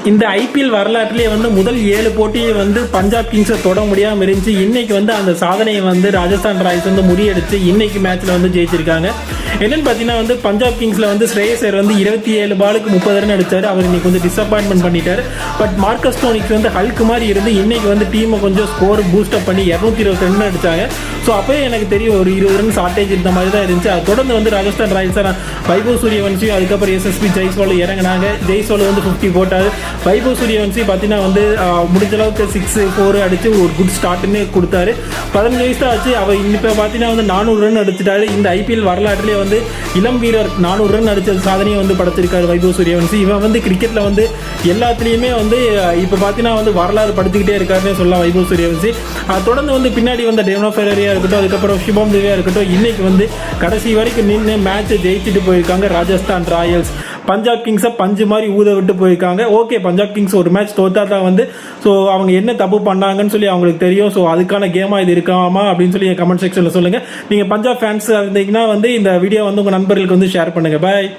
இந்த ஐபிஎல் வரலாற்றிலே வந்து முதல் 7 போட்டியை வந்து பஞ்சாப் கிங்ஸை தொட முடியாமல் இருந்துச்சு. இன்னைக்கு வந்து அந்த சாதனையை வந்து ராஜஸ்தான் ராயல்ஸ் வந்து முறியடிச்சு இன்னைக்கு மேட்ச்ல வந்து ஜெயிச்சிருக்காங்க. என்னன்னு பார்த்தீங்கன்னா வந்து பஞ்சாப் கிங்ஸ்ல வந்து ஸ்ரேயஸ் ஐயர் வந்து 27 பாலுக்கு 30 ரன் அடிச்சாரு. அவர் இன்னைக்கு வந்து டிசப்பாயின்மெண்ட் பண்ணிட்டாரு. பட் மார்க்கஸ் ஸ்டோனிக்ஸ் வந்து ஹல்க் மாதிரி இருந்து இன்னைக்கு வந்து டீமை கொஞ்சம் ஸ்கோர் பூஸ்ட் அப் பண்ணி 220 ரன் அடிச்சாங்க. ஸோ அப்போயே எனக்கு தெரியும் ஒரு 20 ரன் ஷார்டேஜ் இந்த மாதிரி தான் இருந்துச்சு. அது தொடர்ந்து வந்து ராஜஸ்தான் ராயல்ஸ் வைபவ் சூரியவன்சி அதுக்கப்புறம் எஸ்எஸ்பி ஜெய்ஸ்வால் இறங்கினாங்க. ஜெய்ஸ்வால் வந்து 50 போட்டாரு. வைபவ் சூரியவன்சி பார்த்தீங்கன்னா வந்து முடிஞ்ச அளவுக்கு 6, 4 அடிச்சு ஒரு குட் ஸ்டார்ட்னு கொடுத்தாரு. 15 வயசு தான் ஆச்சு. அவர் இப்போ பார்த்தீங்கன்னா வந்து 400 ரன் அடிச்சிட்டாரு. இந்த ஐபிஎல் வரலாற்றிலே வந்து இளம் வீரர் 400 ரன் அடிச்ச சாதனையை வந்து படைச்சிருக்காரு வைபவ் சூரியவன்சி. இவன் வந்து கிரிக்கெட்ல வந்து எல்லாத்துலேயுமே வந்து இப்போ பார்த்தீங்கன்னா வந்து வரலாறு படுத்திக்கிட்டே இருக்காருன்னு சொல்லலாம் வைபவ் சூரியவன்சி. தொடர்ந்து வந்து பின்னாடி வந்த டெவனோ ஃபெரரியா இருக்கட்டும், அதுக்கப்புறம் சிவம் தேவியா இருக்கட்டும், இன்னைக்கு வந்து கடைசி வரைக்கும் நின்று மேட்சை ஜெயிச்சுட்டு போயிருக்காங்க ராஜஸ்தான் ராயல்ஸ். பஞ்சாப் கிங்ஸை பஞ்சு மாதிரி ஊத விட்டு போயிருக்காங்க. ஓகே, பஞ்சாப் கிங்ஸ் ஒரு மேட்ச் தோத்தா தான் வந்து ஸோ அவங்க என்ன தப்பு பண்ணாங்கன்னு சொல்லி அவங்களுக்கு தெரியும். ஸோ அதுக்கான கேமா இது இருக்காமா அப்படின்னு சொல்லி கமெண்ட் செக்ஷனில் சொல்லுங்கள். நீங்கள் பஞ்சாப் ஃபேன்ஸாக இருந்தீங்கன்னா வந்து இந்த வீடியோ வந்து உங்கள் நண்பர்களுக்கு வந்து ஷேர் பண்ணுங்கள். பாய்.